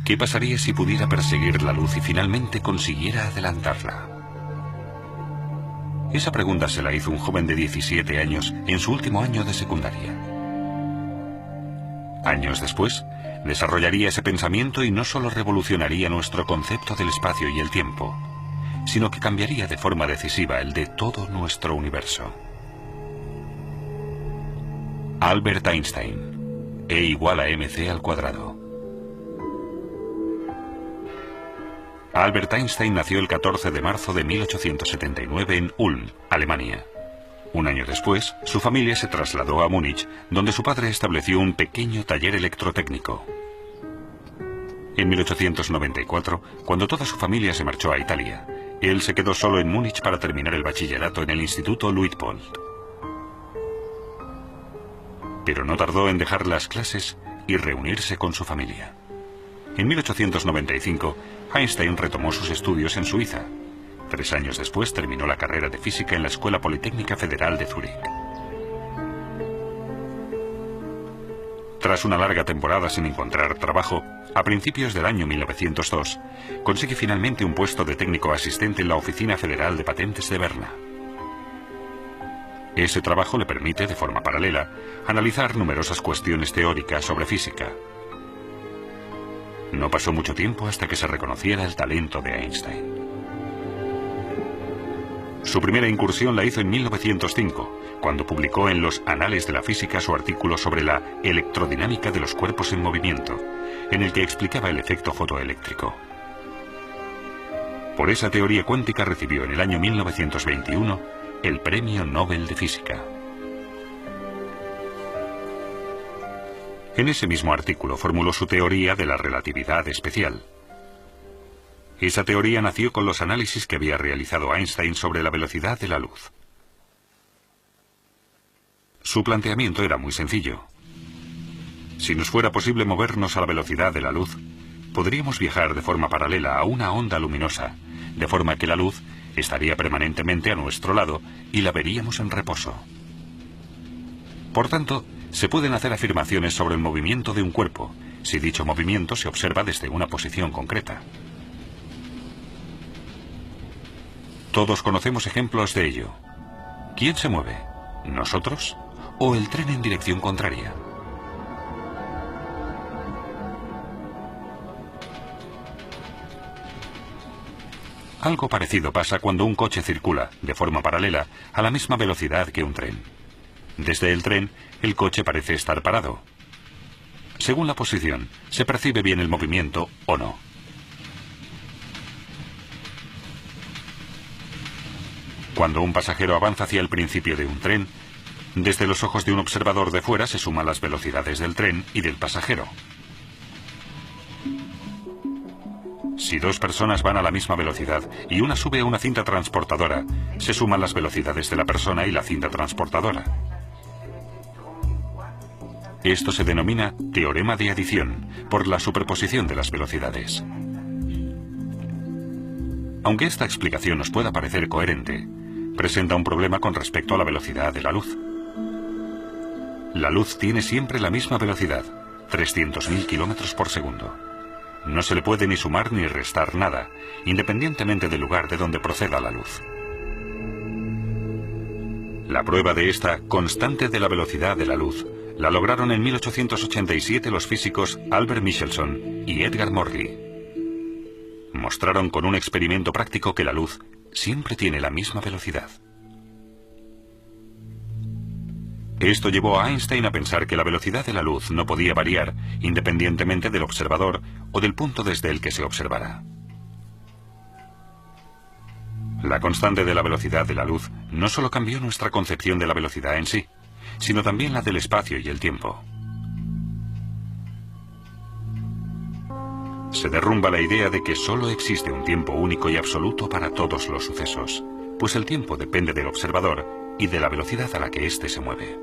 ¿Qué pasaría si pudiera perseguir la luz y finalmente consiguiera adelantarla? Esa pregunta se la hizo un joven de 17 años en su último año de secundaria. Años después, desarrollaría ese pensamiento y no solo revolucionaría nuestro concepto del espacio y el tiempo, sino que cambiaría de forma decisiva el de todo nuestro universo. Albert Einstein. E igual a mc al cuadrado. Albert Einstein nació el 14 de marzo de 1879 en Ulm, Alemania. Un año después, su familia se trasladó a Múnich, donde su padre estableció un pequeño taller electrotécnico. En 1894, cuando toda su familia se marchó a Italia, él se quedó solo en Múnich para terminar el bachillerato en el Instituto Luitpold. Pero no tardó en dejar las clases y reunirse con su familia. En 1895, Einstein retomó sus estudios en Suiza. 3 años después terminó la carrera de física en la Escuela Politécnica Federal de Zúrich. Tras una larga temporada sin encontrar trabajo, a principios del año 1902, consigue finalmente un puesto de técnico asistente en la Oficina Federal de Patentes de Berna. Ese trabajo le permite, de forma paralela, analizar numerosas cuestiones teóricas sobre física. No pasó mucho tiempo hasta que se reconociera el talento de Einstein. Su primera incursión la hizo en 1905, cuando publicó en los Anales de la Física su artículo sobre la electrodinámica de los cuerpos en movimiento, en el que explicaba el efecto fotoeléctrico. Por esa teoría cuántica recibió en el año 1921 el Premio Nobel de Física. En ese mismo artículo formuló su teoría de la relatividad especial. Esa teoría nació con los análisis que había realizado Einstein sobre la velocidad de la luz. Su planteamiento era muy sencillo. Si nos fuera posible movernos a la velocidad de la luz, podríamos viajar de forma paralela a una onda luminosa, de forma que la luz estaría permanentemente a nuestro lado y la veríamos en reposo. Por tanto, se pueden hacer afirmaciones sobre el movimiento de un cuerpo, si dicho movimiento se observa desde una posición concreta. Todos conocemos ejemplos de ello. ¿Quién se mueve? ¿Nosotros? ¿O el tren en dirección contraria? Algo parecido pasa cuando un coche circula, de forma paralela, a la misma velocidad que un tren. Desde el tren, el coche parece estar parado. Según la posición, se percibe bien el movimiento o no. Cuando un pasajero avanza hacia el principio de un tren, desde los ojos de un observador de fuera se suman las velocidades del tren y del pasajero. Si 2 personas van a la misma velocidad y una sube a una cinta transportadora, se suman las velocidades de la persona y la cinta transportadora. Esto se denomina teorema de adición, por la superposición de las velocidades. Aunque esta explicación nos pueda parecer coherente, presenta un problema con respecto a la velocidad de la luz. La luz tiene siempre la misma velocidad, 300.000 kilómetros por segundo. No se le puede ni sumar ni restar nada, independientemente del lugar de donde proceda la luz. La prueba de esta constante de la velocidad de la luz la lograron en 1887 los físicos Albert Michelson y Edgar Morley. Mostraron con un experimento práctico que la luz siempre tiene la misma velocidad. Esto llevó a Einstein a pensar que la velocidad de la luz no podía variar independientemente del observador o del punto desde el que se observara. La constante de la velocidad de la luz no solo cambió nuestra concepción de la velocidad en sí, sino también la del espacio y el tiempo. Se derrumba la idea de que solo existe un tiempo único y absoluto para todos los sucesos, pues el tiempo depende del observador y de la velocidad a la que éste se mueve.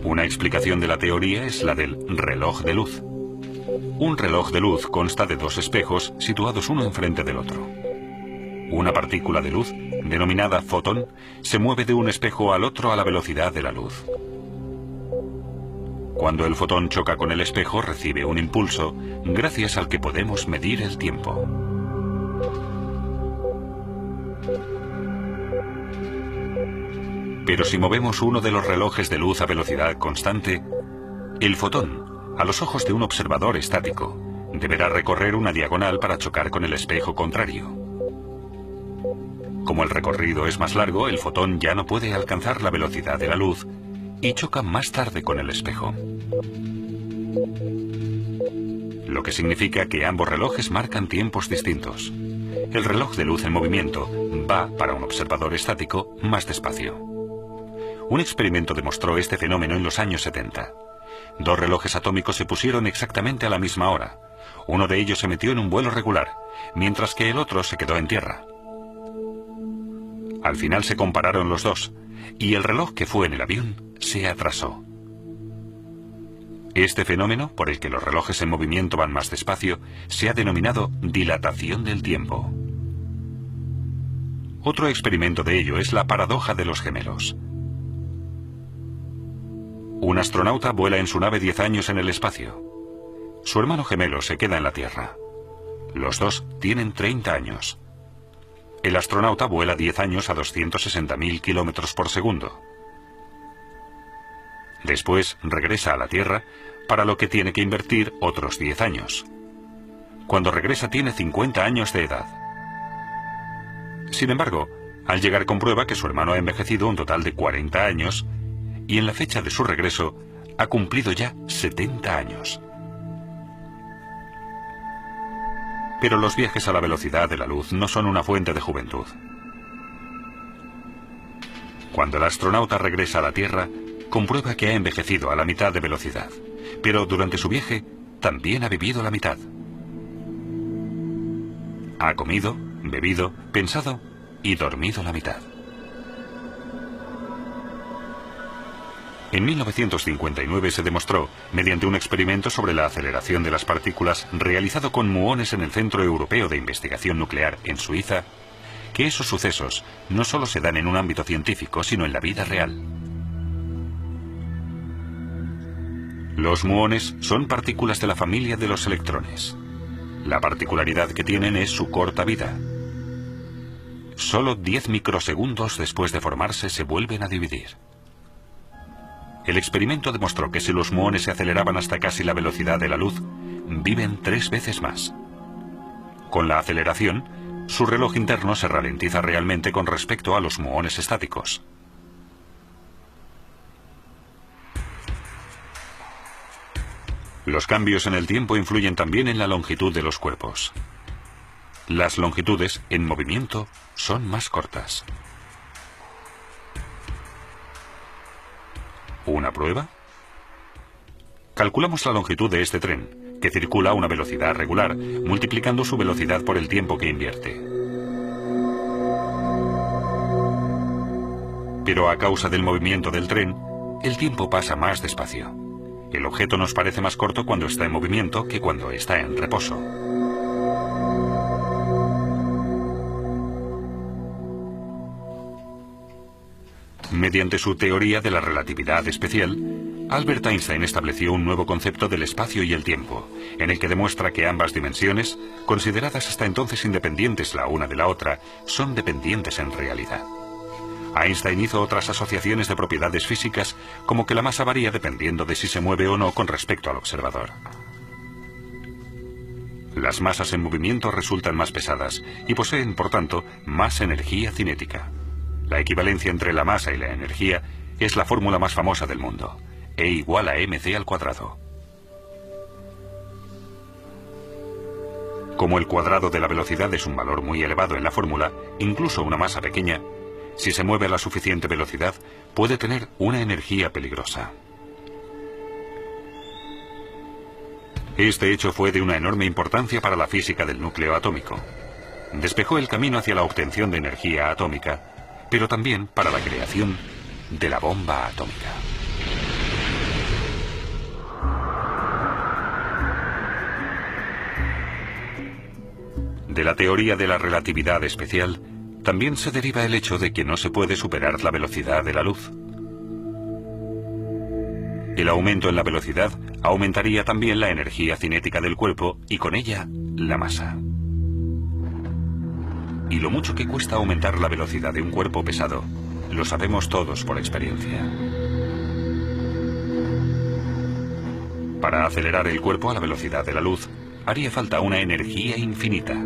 Una explicación de la teoría es la del reloj de luz. Un reloj de luz consta de 2 espejos situados uno enfrente del otro. Una partícula de luz, denominada fotón, se mueve de un espejo al otro a la velocidad de la luz. Cuando el fotón choca con el espejo, recibe un impulso, gracias al que podemos medir el tiempo. Pero si movemos uno de los relojes de luz a velocidad constante, el fotón, a los ojos de un observador estático, deberá recorrer una diagonal para chocar con el espejo contrario. Como el recorrido es más largo, el fotón ya no puede alcanzar la velocidad de la luz y choca más tarde con el espejo. Lo que significa que ambos relojes marcan tiempos distintos. El reloj de luz en movimiento va, para un observador estático, más despacio. Un experimento demostró este fenómeno en los años 70. Dos relojes atómicos se pusieron exactamente a la misma hora. Uno de ellos se metió en un vuelo regular, mientras que el otro se quedó en tierra. Al final se compararon los dos, y el reloj que fue en el avión se atrasó. Este fenómeno, por el que los relojes en movimiento van más despacio, se ha denominado dilatación del tiempo. Otro experimento de ello es la paradoja de los gemelos. Un astronauta vuela en su nave 10 años en el espacio. Su hermano gemelo se queda en la Tierra. Los dos tienen 30 años. El astronauta vuela 10 años a 260.000 kilómetros por segundo. Después regresa a la Tierra, para lo que tiene que invertir otros 10 años. Cuando regresa tiene 50 años de edad. Sin embargo, al llegar comprueba que su hermano ha envejecido un total de 40 años y en la fecha de su regreso ha cumplido ya 70 años. Pero los viajes a la velocidad de la luz no son una fuente de juventud. Cuando el astronauta regresa a la Tierra, comprueba que ha envejecido a la mitad de velocidad, pero durante su viaje también ha vivido la mitad. Ha comido, bebido, pensado y dormido la mitad. En 1959 se demostró, mediante un experimento sobre la aceleración de las partículas realizado con muones en el Centro Europeo de Investigación Nuclear en Suiza, que esos sucesos no solo se dan en un ámbito científico, sino en la vida real. Los muones son partículas de la familia de los electrones. La particularidad que tienen es su corta vida. Solo 10 microsegundos después de formarse se vuelven a dividir. El experimento demostró que si los muones se aceleraban hasta casi la velocidad de la luz, viven 3 veces más. Con la aceleración, su reloj interno se ralentiza realmente con respecto a los muones estáticos. Los cambios en el tiempo influyen también en la longitud de los cuerpos. Las longitudes, en movimiento, son más cortas. ¿Una prueba? Calculamos la longitud de este tren, que circula a una velocidad regular, multiplicando su velocidad por el tiempo que invierte. Pero a causa del movimiento del tren, el tiempo pasa más despacio. El objeto nos parece más corto cuando está en movimiento que cuando está en reposo. Mediante su teoría de la relatividad especial, Albert Einstein estableció un nuevo concepto del espacio y el tiempo, en el que demuestra que ambas dimensiones, consideradas hasta entonces independientes la una de la otra, son dependientes en realidad. Einstein hizo otras asociaciones de propiedades físicas, como que la masa varía dependiendo de si se mueve o no con respecto al observador. Las masas en movimiento resultan más pesadas y poseen, por tanto, más energía cinética. La equivalencia entre la masa y la energía es la fórmula más famosa del mundo, E igual a mc². Como el cuadrado de la velocidad es un valor muy elevado en la fórmula, incluso una masa pequeña, si se mueve a la suficiente velocidad, puede tener una energía peligrosa. Este hecho fue de una enorme importancia para la física del núcleo atómico. Despejó el camino hacia la obtención de energía atómica, pero también para la creación de la bomba atómica. De la teoría de la relatividad especial, también se deriva el hecho de que no se puede superar la velocidad de la luz. El aumento en la velocidad aumentaría también la energía cinética del cuerpo y con ella la masa. Y lo mucho que cuesta aumentar la velocidad de un cuerpo pesado, lo sabemos todos por experiencia. Para acelerar el cuerpo a la velocidad de la luz, haría falta una energía infinita.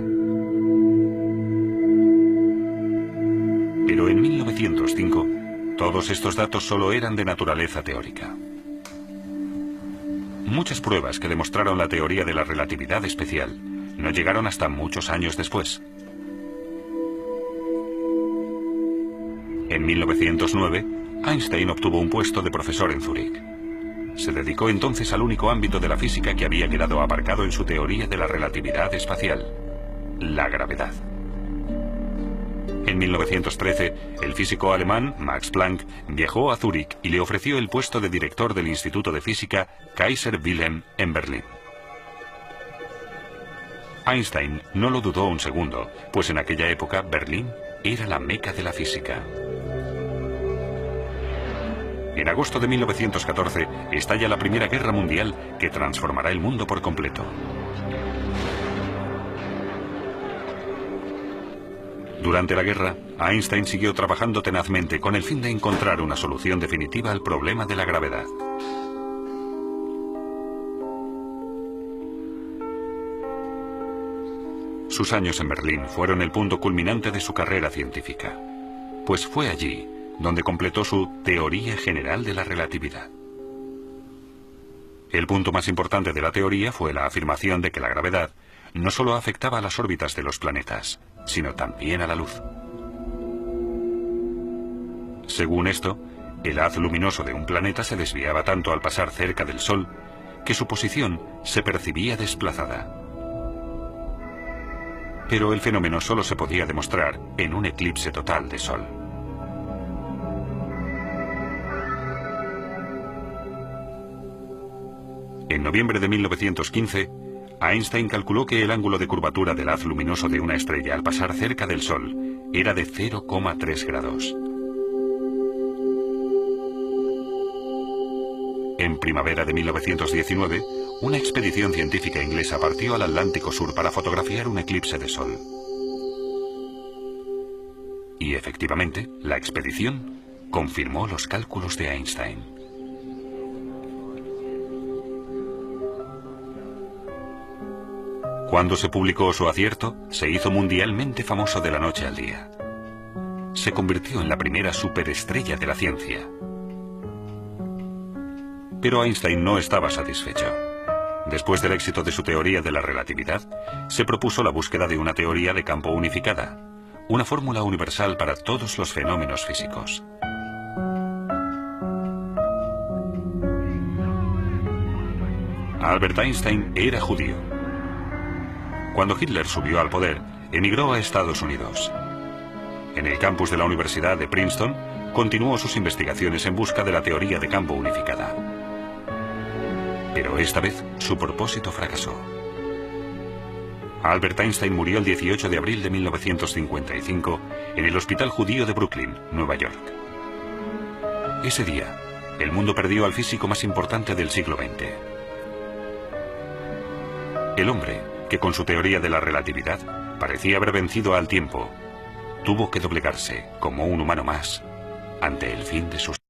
Pero en 1905, todos estos datos solo eran de naturaleza teórica. Muchas pruebas que demostraron la teoría de la relatividad especial no llegaron hasta muchos años después. En 1909, Einstein obtuvo un puesto de profesor en Zúrich. Se dedicó entonces al único ámbito de la física que había quedado aparcado en su teoría de la relatividad espacial, la gravedad. En 1913, el físico alemán Max Planck viajó a Zúrich y le ofreció el puesto de director del Instituto de Física Kaiser Wilhelm en Berlín. Einstein no lo dudó un segundo, pues en aquella época Berlín era la meca de la física. En agosto de 1914 estalla la Primera Guerra Mundial que transformará el mundo por completo. Durante la guerra, Einstein siguió trabajando tenazmente con el fin de encontrar una solución definitiva al problema de la gravedad. Sus años en Berlín fueron el punto culminante de su carrera científica, pues fue allí donde completó su teoría general de la relatividad. El punto más importante de la teoría fue la afirmación de que la gravedad no solo afectaba a las órbitas de los planetas, sino también a la luz. Según esto, el haz luminoso de un planeta se desviaba tanto al pasar cerca del Sol que su posición se percibía desplazada. Pero el fenómeno solo se podía demostrar en un eclipse total de Sol. En noviembre de 1915, Einstein calculó que el ángulo de curvatura del haz luminoso de una estrella al pasar cerca del Sol era de 0,3 grados. En primavera de 1919, una expedición científica inglesa partió al Atlántico Sur para fotografiar un eclipse de Sol. Y efectivamente, la expedición confirmó los cálculos de Einstein. Cuando se publicó su acierto, se hizo mundialmente famoso de la noche al día. Se convirtió en la primera superestrella de la ciencia. Pero Einstein no estaba satisfecho. Después del éxito de su teoría de la relatividad, se propuso la búsqueda de una teoría de campo unificada, una fórmula universal para todos los fenómenos físicos. Albert Einstein era judío. Cuando Hitler subió al poder, emigró a Estados Unidos. En el campus de la Universidad de Princeton, continuó sus investigaciones en busca de la teoría de campo unificada. Pero esta vez, su propósito fracasó. Albert Einstein murió el 18 de abril de 1955 en el Hospital Judío de Brooklyn, Nueva York. Ese día, el mundo perdió al físico más importante del siglo XX. El hombre, que con su teoría de la relatividad parecía haber vencido al tiempo, tuvo que doblegarse como un humano más ante el fin de sus